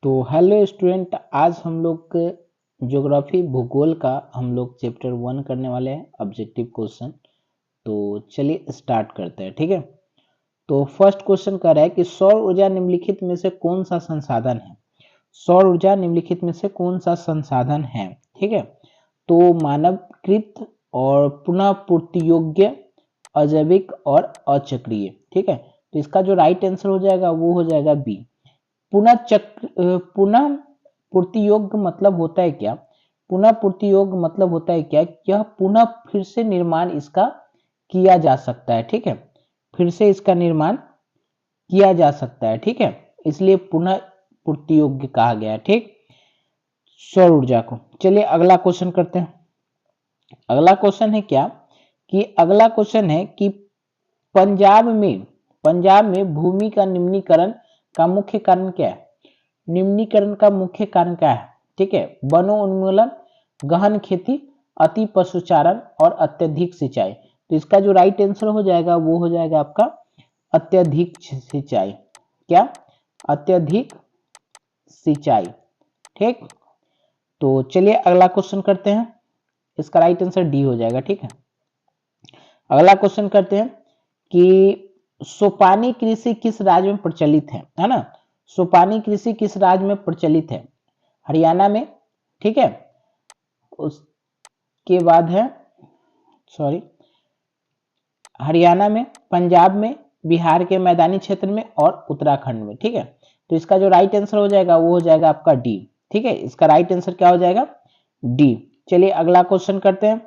तो hello student, आज हम लोग ज्योग्राफी भूगोल का हम लोग चैप्टर 1 करने वाले हैं, ऑब्जेक्टिव क्वेश्चन। तो चलिए स्टार्ट करते हैं। ठीक है, तो फर्स्ट क्वेश्चन कह रहा है कि सौर ऊर्जा निम्नलिखित में से कौन सा संसाधन है। सौर ऊर्जा निम्नलिखित में से कौन सा संसाधन है। ठीक है, तो मानवकृत और पुनः पूर्ति योग्य, अजैविक और अचक्रीय। ठीक है, तो इसका जो राइट आंसर हो जाएगा वो हो जाएगा बी। पुनः पूर्ति योग्य मतलब होता है क्या। पुनः पूर्ति योग्य मतलब होता है क्या, यह पुनः फिर से निर्माण इसका किया जा सकता है। ठीक है, फिर से इसका निर्माण किया जा सकता है। ठीक है, इसलिए पुनः पूर्ति योग्य कहा गया है। ठीक, सौर ऊर्जा को। चलिए अगला क्वेश्चन करते हैं। अगला क्वेश्चन है क्या कि अगला क्वेश्चन है कि पंजाब में भूमि का निम्नीकरण का मुख्य कारण क्या है। निम्नीकरण का मुख्य कारण क्या है। ठीक है, वनों उन्मूलन, गहन खेती, अति पशुचारण और अत्यधिक सिंचाई। तो इसका जो राइट आंसर हो जाएगा वो हो जाएगा आपका अत्यधिक सिंचाई। क्या, अत्यधिक सिंचाई। ठीक, तो चलिए अगला क्वेश्चन करते हैं। इसका राइट आंसर डी हो जाएगा। ठीक है, अगला क्वेश्चन करते हैं कि सोपानी कृषि किस राज्य में प्रचलित है ना। सोपानी कृषि किस राज्य में प्रचलित है। हरियाणा में। ठीक है, उसके बाद है हरियाणा में, पंजाब में, बिहार के मैदानी क्षेत्र में और उत्तराखंड में। ठीक है, तो इसका जो राइट आंसर हो जाएगा वो हो जाएगा आपका डी। ठीक है, इसका राइट आंसर क्या हो जाएगा, डी। चलिए अगला क्वेश्चन करते हैं।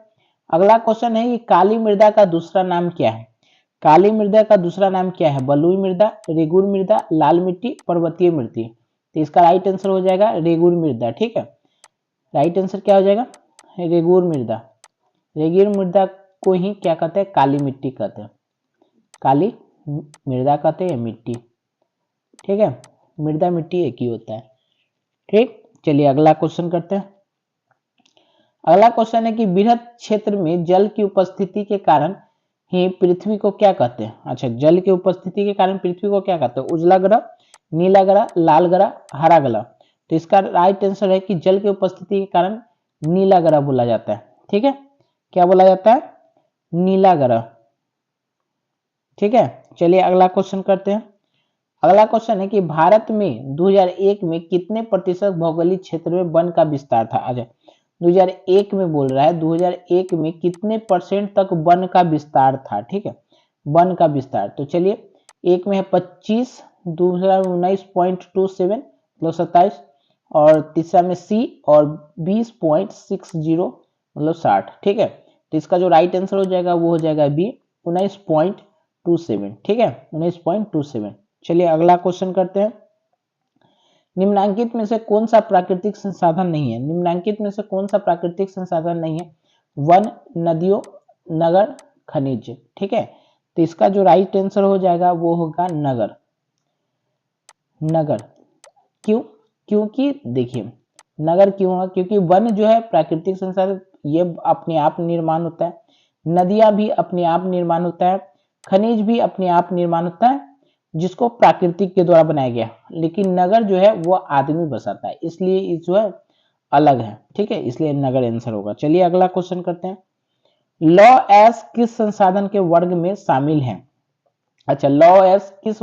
अगला क्वेश्चन है कि काली मृदा का दूसरा नाम क्या है। काली मृदा का दूसरा नाम क्या है। बलुई मृदा, रेगुर मृदा, लाल मिट्टी, पर्वतीय मिट्टी। तो इसका राइट आंसर हो जाएगा रेगुर मृदा। ठीक है, राइट आंसर क्या हो जाएगा, रेगुर मृदा। रेगुर मृदा को ही क्या कहते हैं, काली मिट्टी कहते हैं। काली मृदा कहते हैं मिट्टी। ठीक है, मृदा मिट्टी एक ही होता है। ठीक, चलिए अगला क्वेश्चन करते हैं। अगला क्वेश्चन है कि बृहद क्षेत्र में जल की उपस्थिति के कारण ही पृथ्वी को क्या कहते हैं। अच्छा, जल की उपस्थिति के कारण पृथ्वी को क्या कहते हैं, उजला ग्रह, नीला ग्रह, लाल ग्रह, हरा ग्रह। तो इसका राइट आंसर है कि जल की उपस्थिति के कारण नीला ग्रह बोला जाता है। ठीक है, क्या बोला जाता है, नीला ग्रह। ठीक है, चलिए अगला क्वेश्चन करते हैं। अगला क्वेश्चन है कि भारत में 2001 में कितने प्रतिशत भौगोलिक क्षेत्र में वन का विस्तार था। अच्छा, 2001 में बोल रहा है, 2001 में कितने परसेंट तक वन का विस्तार था। ठीक है, वन का विस्तार। तो चलिए, एक में है 25, दूसरा 19.27 मतलब 27, और तीसरा में सी और 20.60 मतलब 60। ठीक है, तो इसका जो राइट आंसर हो जाएगा वो हो जाएगा बी, 19.27। ठीक है, 19.27। चलिए अगला क्वेश्चन करते हैं। निम्नांकित में से कौन सा प्राकृतिक संसाधन नहीं है। निम्नांकित में से कौन सा प्राकृतिक संसाधन नहीं है। वन, नदियों, नगर, खनिज। ठीक है, तो इसका जो राइट आंसर हो जाएगा वो होगा नगर। नगर क्यों, क्योंकि देखिए नगर क्यों है, क्योंकि वन जो है प्राकृतिक संसाधन, ये अपने आप निर्माण होता है। नदियां भी अपने आप निर्माण होता है, खनिज भी अपने आप निर्माण होता है, जिसको प्राकृतिक के द्वारा बनाया गया। लेकिन नगर जो है वो आदमी बसाता है, इसलिए जो है अलग है। ठीक है, इसलिए नगर आंसर होगा। चलिए अगला क्वेश्चन करते हैं। लॉ एस किस संसाधन के वर्ग में शामिल है। अच्छा, लॉ एस किस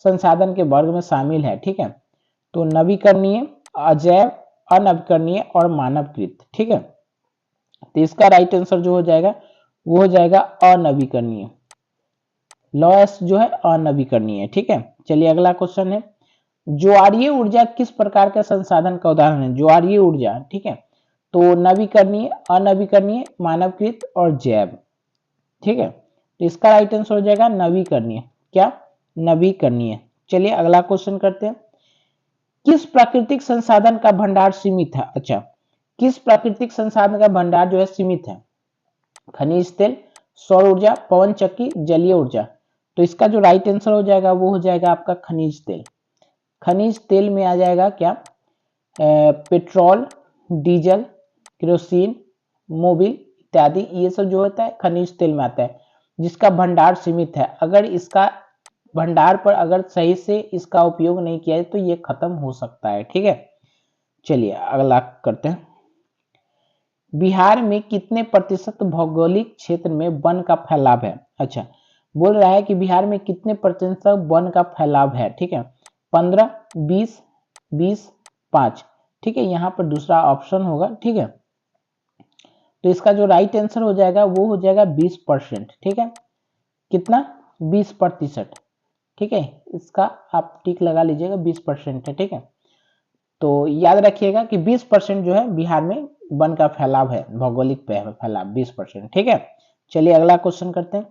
संसाधन के वर्ग में शामिल है। ठीक है, तो नवीकरणीय, अजैव, अनवीकरणीय और मानवकृत। ठीक है, तो इसका राइट आंसर जो हो जाएगा वो हो जाएगा अनवीकरणीय। लॉस जो है अनवीकरणीय है। ठीक है, चलिए अगला क्वेश्चन है। ज्वारीय ऊर्जा किस प्रकार के संसाधन का उदाहरण है। ज्वारीय ऊर्जा, ठीक है, तो नवीकरणीय, अनवीकरणीय, मानवकृत और जैव। ठीक है, तो इसका राइट आंसर हो जाएगा नवीकरणीय। क्या, नवीकरणीय। चलिए अगला क्वेश्चन करते हैं। किस प्राकृतिक संसाधन का भंडार सीमित है। अच्छा, किस प्राकृतिक संसाधन का भंडार जो है सीमित है। खनिज तेल, सौर ऊर्जा, पवन चक्की, जलीय ऊर्जा। तो इसका जो राइट आंसर हो जाएगा वो हो जाएगा आपका खनिज तेल। खनिज तेल में आ जाएगा क्या, पेट्रोल, डीजल, केरोसिन, मोबिल इत्यादि। ये सब जो होता है खनिज तेल में आता है, जिसका भंडार सीमित है। अगर इसका भंडार पर अगर सही से इसका उपयोग नहीं किया जाए तो ये खत्म हो सकता है। ठीक है, चलिए अगला करते हैं। बिहार में कितने प्रतिशत भौगोलिक क्षेत्र में वन का फैलाव है? अच्छा, बोल रहा है कि बिहार में कितने प्रतिशत वन का फैलाव है। ठीक है, 15, 20, 20, 5। ठीक है, यहाँ पर दूसरा ऑप्शन होगा। ठीक है, तो इसका जो राइट आंसर हो जाएगा वो हो जाएगा 20%। ठीक है, कितना? 20%। ठीक है, इसका आप टिक लगा लीजिएगा, 20% है। ठीक है, तो याद रखिएगा कि 20% जो है बिहार में वन का फैलाव है, भौगोलिक फैलाव 20%। ठीक है, चलिए अगला क्वेश्चन करते हैं।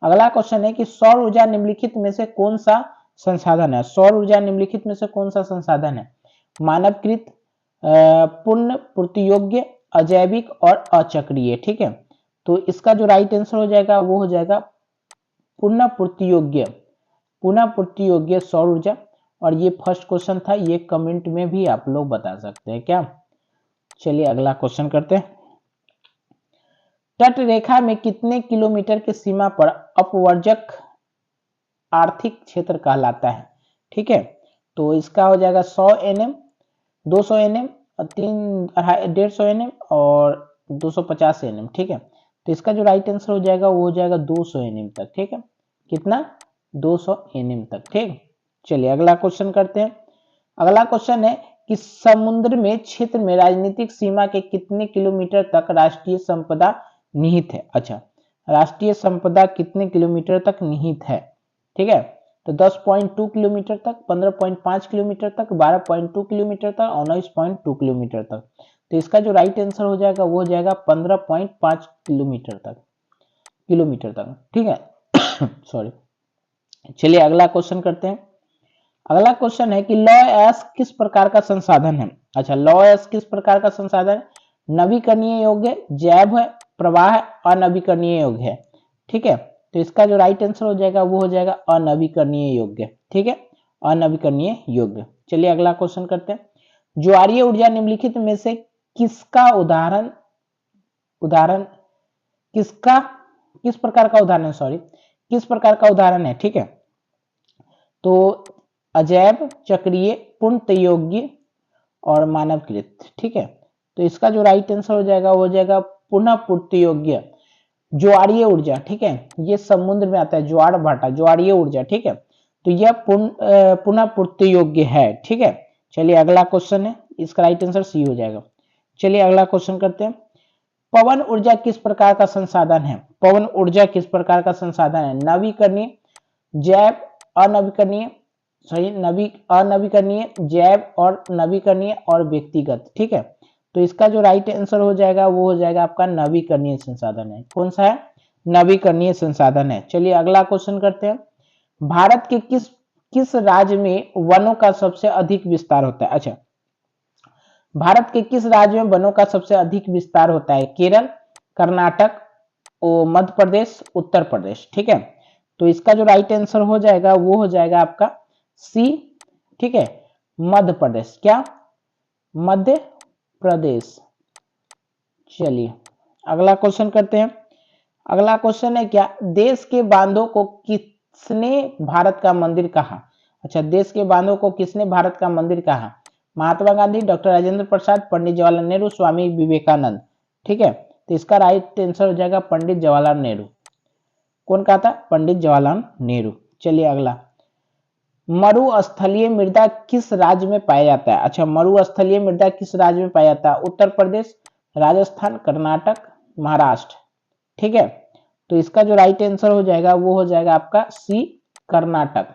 अगला क्वेश्चन है कि सौर ऊर्जा निम्नलिखित में से कौन सा संसाधन है? सौर ऊर्जा निम्नलिखित में से कौन सा संसाधन है? मानवकृत, पुनः पूर्ति योग्य, अजैविक और अचक्रीय। ठीक है, तो इसका जो राइट आंसर हो जाएगा वो हो जाएगा पुनः पूर्ति योग्य, पुनः पूर्ति योग्य सौर ऊर्जा। और ये फर्स्ट क्वेश्चन था, ये कमेंट में भी आप लोग बता सकते हैं क्या। चलिए अगला क्वेश्चन करते हैं। तट रेखा में कितने किलोमीटर की सीमा पर अपवर्जक आर्थिक क्षेत्र कहलाता है? ठीक है, तो इसका हो जाएगा 100 nm, 200 nm, 150 nm और 250 nm। ठीक है, तो इसका जो राइट आंसर हो जाएगा वो हो जाएगा 200 nm तक। ठीक है, कितना? 200 nm तक। ठीक, चलिए अगला क्वेश्चन करते हैं। अगला क्वेश्चन है कि समुद्र में क्षेत्र में राजनीतिक सीमा के कितने किलोमीटर तक राष्ट्रीय संपदा निहित है? अच्छा, राष्ट्रीय संपदा कितने किलोमीटर तक निहित है? ठीक है, तो 10.2 किलोमीटर तक, 15.5 किलोमीटर तक, 12.2 किलोमीटर तक, 19.2 किलोमीटर तक। तो इसका जो राइट आंसर हो जाएगा वो हो जाएगा 15.5 किलोमीटर तक। ठीक है सॉरी। चलिए अगला क्वेश्चन करते हैं। अगला क्वेश्चन है कि लौह अयस्क किस प्रकार का संसाधन है? अच्छा, लौह अयस्क किस प्रकार का संसाधन है? नवीकरणीय योग्य, जैव है, प्रवाह, अनवीकरणीय योग्य है। ठीक है, तो इसका जो राइट आंसर हो जाएगा वो हो जाएगा अनवीकरणीय योग्य। ठीक है, अनवीकरणीय योग्य। चलिए अगला क्वेश्चन करते हैं। ज्वारीय ऊर्जा निम्नलिखित में से किसका उदाहरण किस प्रकार का उदाहरण है? सॉरी, किस प्रकार का उदाहरण है? ठीक है, तो अजैव, चक्रीय, पुनर्योग्य और मानवकृत। ठीक है, तो इसका जो राइट आंसर हो जाएगा वो हो जाएगा पुनः पूर्ति योग्य ज्वारीय ऊर्जा। ठीक है, ये समुद्र में आता है, ज्वार भाटा, ज्वारीय ऊर्जा। ठीक है, तो यह पुनः पूर्ति योग्य है। ठीक है, चलिए अगला क्वेश्चन है, इसका राइट आंसर सी हो जाएगा। चलिए अगला क्वेश्चन करते हैं। पवन ऊर्जा किस प्रकार का संसाधन है? पवन ऊर्जा किस प्रकार का संसाधन है? नवीकरणीय, जैव, अनवीकरणीय, सही, अनवीकरणीय, जैव और नवीकरणीय और व्यक्तिगत। ठीक है, तो इसका जो राइट आंसर हो जाएगा वो हो जाएगा आपका नवीकरणीय संसाधन है। कौन सा है? नवीकरणीय संसाधन है। चलिए अगला क्वेश्चन करते हैं। भारत के किस राज्य में वनों का सबसे अधिक विस्तार होता है? अच्छा, भारत के किस राज्य में वनों का सबसे अधिक विस्तार होता है? केरल, कर्नाटक, मध्य प्रदेश, उत्तर प्रदेश। ठीक है, तो इसका जो राइट आंसर हो जाएगा वो हो जाएगा आपका सी। ठीक है, मध्य प्रदेश। क्या? मध्य प्रदेश। चलिए अगला क्वेश्चन करते हैं। अगला क्वेश्चन है क्या, देश के बांधों को किसने भारत का मंदिर कहा? अच्छा, देश के बांधों को किसने भारत का मंदिर कहा? महात्मा गांधी, डॉक्टर राजेंद्र प्रसाद, पंडित जवाहरलाल नेहरू, स्वामी विवेकानंद। ठीक है, तो इसका राइट आंसर हो जाएगा पंडित जवाहरलाल नेहरू। कौन कहा था? पंडित जवाहरलाल नेहरू। चलिए अगला, मरुस्थलीय मृदा किस राज्य में पाया जाता है? अच्छा, मरुस्थलीय मृदा किस राज्य में पाया जाता है? उत्तर प्रदेश, राजस्थान, कर्नाटक, महाराष्ट्र। ठीक है, तो इसका जो राइट आंसर हो जाएगा वो हो जाएगा आपका सी, कर्नाटक।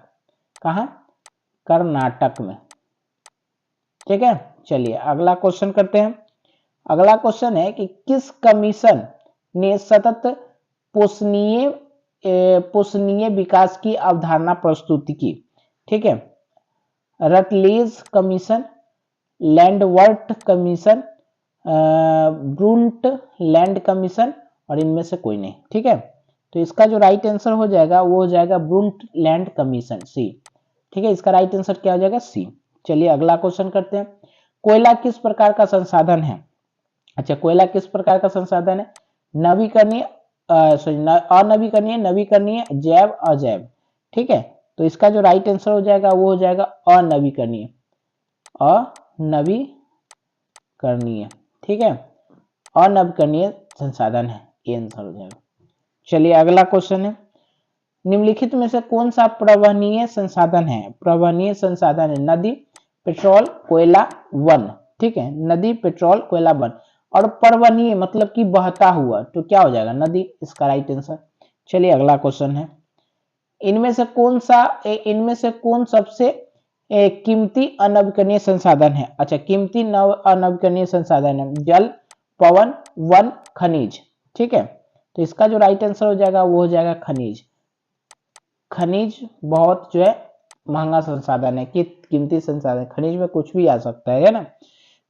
कहां? कर्नाटक में। ठीक है, चलिए अगला क्वेश्चन करते हैं। अगला क्वेश्चन है कि किस कमीशन ने सतत पोषणीय विकास की अवधारणा प्रस्तुत की? ठीक है, रटलेज कमीशन, लैंडवर्थ कमीशन, ब्रुंट लैंड कमीशन और इनमें से कोई नहीं। ठीक है, तो इसका जो राइट आंसर हो जाएगा वो हो जाएगा ब्रुंट लैंड कमीशन, सी। ठीक है, इसका राइट आंसर क्या हो जाएगा? सी। चलिए अगला क्वेश्चन करते हैं। कोयला किस प्रकार का संसाधन है? अच्छा, कोयला किस प्रकार का संसाधन है? नवीकरणीय, अनवीकरणीय, नवीकरणीय, जैव, अजैव। ठीक है, तो इसका जो राइट आंसर हो जाएगा वो हो जाएगा अनवीकरणीय, अनवीकरणीय, ठीक है, अनवीकरणीय संसाधन है, ये आंसर हो जाएगा। चलिए अगला क्वेश्चन है, निम्नलिखित में से कौन सा प्रवहनीय संसाधन है? प्रवहनीय संसाधन है नदी, पेट्रोल, कोयला, वन, ठीक है, नदी, पेट्रोल, कोयला, वन। और प्रवहनीय मतलब कि बहता हुआ, तो क्या हो जाएगा? नदी, इसका राइट आंसर। चलिए अगला क्वेश्चन है, इनमें से कौन सबसे कीमती अनवीकरणीय संसाधन है? अच्छा, कीमती अनवीकरणीय संसाधन है जल, पवन, वन, खनिज, ठीक है। तो इसका जो राइट आंसर हो जाएगा वो हो जाएगा खनिज। खनिज बहुत जो है महंगा संसाधन है, कि कीमती संसाधन, खनिज में कुछ भी आ सकता है ना,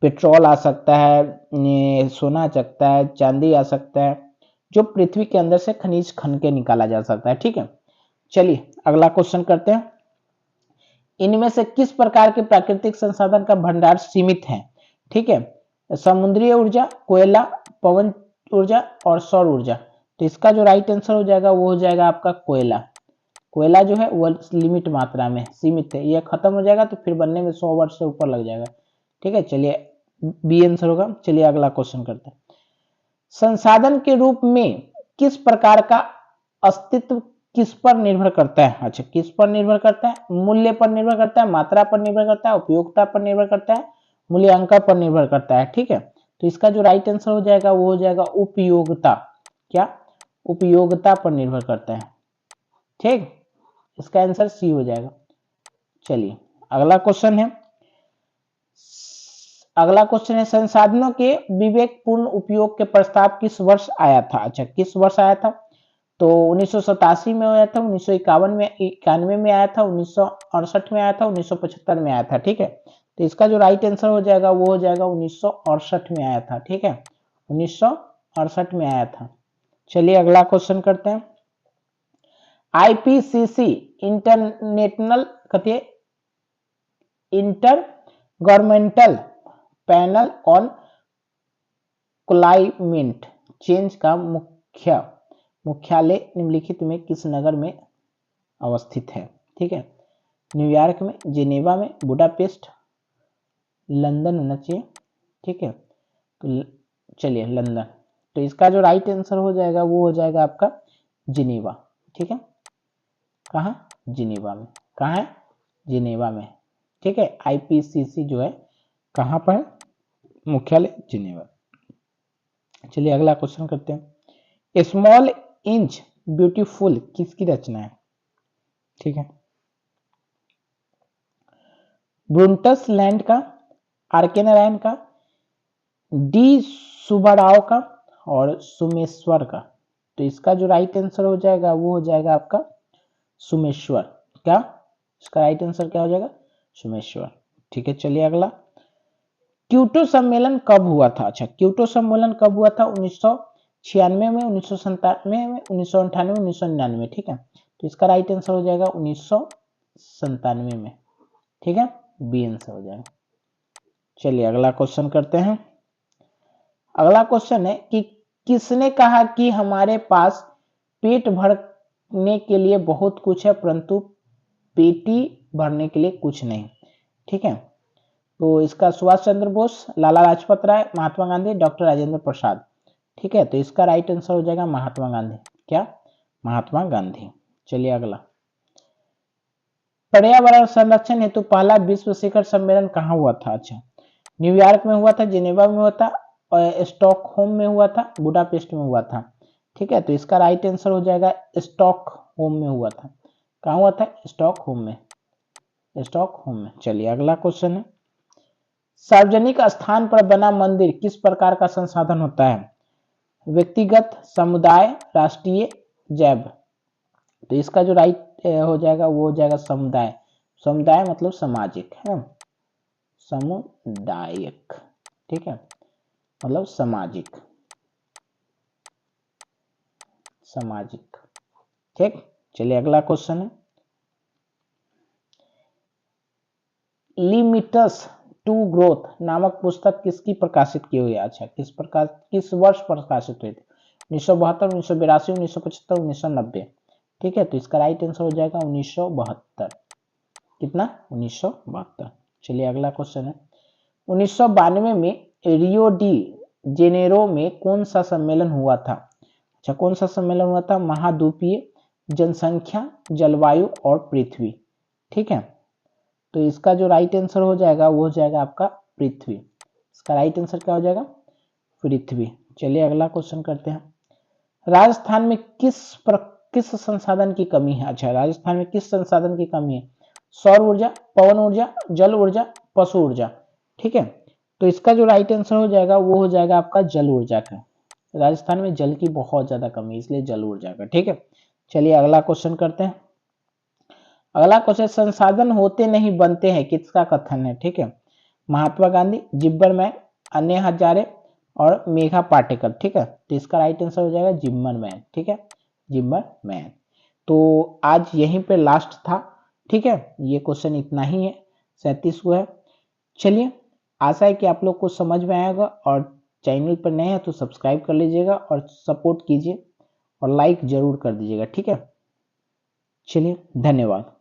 पेट्रोल आ सकता है, सोना आ सकता है, चांदी आ सकता है, जो पृथ्वी के अंदर से खनिज खन के निकाला जा सकता है, ठीक है। चलिए अगला क्वेश्चन करते हैं, इनमें से किस प्रकार के प्राकृतिक संसाधन का भंडार सीमित है? ठीक है, समुद्री ऊर्जा, कोयला, पवन ऊर्जा और सौर ऊर्जा। तो इसका जो राइट आंसर हो जाएगा वो हो जाएगा आपका कोयला। कोयला जो है वो लिमिट मात्रा में सीमित है, ये खत्म हो जाएगा तो फिर बनने में 100 वर्ष से ऊपर लग जाएगा, ठीक है। चलिए बी आंसर होगा। चलिए अगला क्वेश्चन करते हैं, संसाधन के रूप में किस प्रकार का अस्तित्व किस पर निर्भर करता है? अच्छा, किस पर निर्भर करता है? मूल्य पर निर्भर करता है, मात्रा पर निर्भर करता है, उपयोगिता पर निर्भर करता है, मूल्यांकन पर निर्भर करता है, ठीक है। तो इसका जो राइट आंसर हो जाएगा वो हो जाएगा उपयोगिता। क्या? उपयोगिता पर निर्भर करता है, ठीक, इसका आंसर सी हो जाएगा। चलिए अगला क्वेश्चन है, संसाधनों के विवेकपूर्ण उपयोग के प्रस्ताव किस वर्ष आया था? अच्छा, किस वर्ष आया था? तो 1987 में आया था, 1951 में, 91 में आया था, 1968 में आया था, 1975 में आया था, ठीक है। तो इसका जो राइट आंसर हो जाएगा वो हो जाएगा 1968 में आया था, ठीक है, 1968 में आया था। चलिए अगला क्वेश्चन करते हैं, IPCC international inter governmental panel on climate change का मुख्यालय निम्नलिखित में किस नगर में अवस्थित है? ठीक है, न्यूयॉर्क में, जिनेवा में, बुडापेस्ट, लंदन होना चाहिए, ठीक है। तो चलिए लंदन, तो इसका जो राइट आंसर हो जाएगा वो हो जाएगा आपका जिनेवा, ठीक है। कहाँ? जिनेवा में। कहाँ है? जिनेवा में, ठीक है। आईपीसीसी जो है कहाँ पर है? मुख्यालय जिनेवा। चलिए अगला क्वेश्चन करते हैं, स्मॉल इंच ब्यूटीफुल किसकी रचना है? ठीक है, ब्रुंटस लैंड का, आरके नारायण का, डी सुब्बाराव का और सुमेश्वर का। तो इसका जो राइट आंसर हो जाएगा वो हो जाएगा आपका सुमेश्वर। क्या? इसका राइट आंसर क्या हो जाएगा? सुमेश्वर, ठीक है। चलिए अगला, क्योटो सम्मेलन कब हुआ था? अच्छा, क्योटो सम्मेलन कब हुआ था? 1996 में, 1997 में, 1998, 1999, ठीक है। तो इसका राइट आंसर हो जाएगा 1997 में, ठीक है, बी आंसर हो जाएगा। चलिए अगला क्वेश्चन करते हैं, अगला क्वेश्चन है कि किसने कहा कि हमारे पास पेट भरने के लिए बहुत कुछ है परंतु पेटी भरने के लिए कुछ नहीं, ठीक है। तो इसका सुभाष चंद्र बोस, लाला लाजपत राय, महात्मा गांधी, डॉक्टर राजेंद्र प्रसाद, ठीक है। तो इसका राइट आंसर हो जाएगा महात्मा गांधी। क्या? महात्मा गांधी। चलिए अगला, पर्यावरण संरक्षण हेतु पहला विश्व शिखर सम्मेलन कहाँ हुआ था? अच्छा, न्यूयॉर्क में हुआ था, जिनेवा में हुआ था, और स्टॉकहोम में हुआ था, बुडापेस्ट में हुआ था, ठीक है। तो इसका राइट आंसर हो जाएगा स्टॉकहोम में हुआ था। कहाँ हुआ था? स्टॉकहोम में, स्टॉकहोम में। चलिए अगला क्वेश्चन है, सार्वजनिक स्थान पर बना मंदिर किस प्रकार का संसाधन होता है? व्यक्तिगत, समुदाय, राष्ट्रीय, जैव। तो इसका जो राइट हो जाएगा वो हो जाएगा समुदाय। समुदाय मतलब सामाजिक है, समुदायिक, ठीक है, मतलब सामाजिक, सामाजिक, ठीक। चलिए अगला क्वेश्चन है, लिमिट्स टू ग्रोथ नामक पुस्तक किसकी प्रकाशित की हुई है? अच्छा, किस वर्ष प्रकाशित हुई थी? 1972, 1982, 1975, 1990। ठीक है, तो इसका राइट आंसर हो जाएगा 1972। कितना? 1972। चलिए अगला क्वेश्चन है, 1992 में रियो डी जेनेरो में कौन सा सम्मेलन हुआ था? अच्छा, कौन सा सम्मेलन हुआ था? महाद्वीपीय, जनसंख्या, जलवायु और पृथ्वी। ठीक है, तो इसका जो राइट आंसर हो जाएगा वो हो जाएगा आपका पृथ्वी। इसका राइट आंसर क्या हो जाएगा? पृथ्वी। चलिए अगला क्वेश्चन करते हैं, राजस्थान में किस संसाधन की कमी है? अच्छा, राजस्थान में किस संसाधन की कमी है? सौर ऊर्जा, पवन ऊर्जा, जल ऊर्जा, पशु ऊर्जा। ठीक है, तो इसका जो राइट आंसर हो जाएगा वो हो जाएगा आपका जल ऊर्जा का। राजस्थान में जल की बहुत ज्यादा कमी है, इसलिए जल ऊर्जा का। ठीक है, चलिए अगला क्वेश्चन करते हैं। अगला क्वेश्चन, संसाधन होते नहीं बनते हैं, किसका कथन है? ठीक है, महात्मा गांधी, जिब्बर मैन, अन्य हजारे और मेघा पाटेकर। ठीक है, तो इसका राइट आंसर हो जाएगा जिम्मर मैन। ठीक है, जिम्मर मैन। तो आज यहीं पे लास्ट था। ठीक है, ये क्वेश्चन इतना ही है, 37 को है। चलिए, आशा है कि आप लोग को समझ में आएगा, और चैनल पर नए हैं तो सब्सक्राइब कर लीजिएगा और सपोर्ट कीजिए और लाइक जरूर कर दीजिएगा। ठीक है, चलिए धन्यवाद।